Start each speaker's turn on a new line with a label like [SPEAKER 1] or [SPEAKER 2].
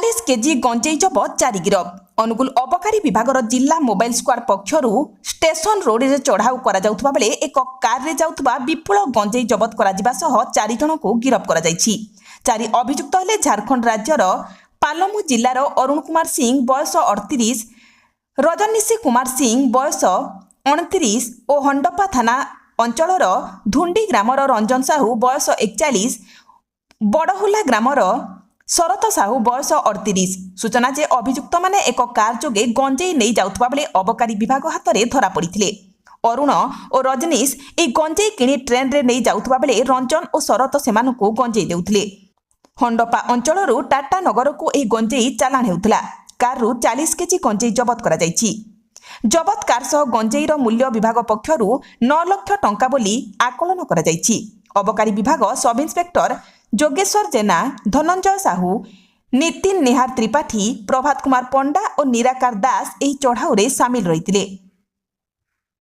[SPEAKER 1] 40 KG गंजेई जबत 4 गिरफ। Angul अबकारी विभागर जिला mobile squad पक्षरु station road रे चढ़ाऊ करा जाउथबा बेले एक कार रे जाउथबा विपुल गंजेई जबत करा जिबा सह 4 जन को गिरफ करा जायछि। 4 अभियुक्त हेले झारखंड राज्यर पालमु जिल्लार अरुण कुमार सिंह बयस 38, रजनीश कुमार सिंह बयस 29 और हंडपा थाना अंचलर धुंडी ग्रामर रंजन साहू बयस 41, बड़हुला ग्रामर शरत साहू बयस 38। सूचना जे अभियुक्त माने एक कार जोगे गंजेई नहीं जाउथबा बेले अबकारी विभाग हाथ में धरा पड़िथिले। अरुण और रजनीश ए गंजेई किणी ट्रेन रे नहीं जाउथबा बेले रंजन और शरत सेमानकु गंजेई देउथिले। हंडपा अंचलरू टाटा नगर को ए गंजेई चालाण हेउथला। कारु 40 केजी गंजेई जबत करा जायछि। जबत कार सह गंजेईर मूल्य विभाग पक्षरु 9 लाख टंका बोली आकलन करा जायछि। अबकारी विभाग सब इन्स्पेक्टर जोगेश्वर जेना, धनंजय साहू, नितिन निहार त्रिपाठी, प्रभात कुमार पंडा और निराकार दास एही चढ़ाऊ रे सामिल रहिथिले।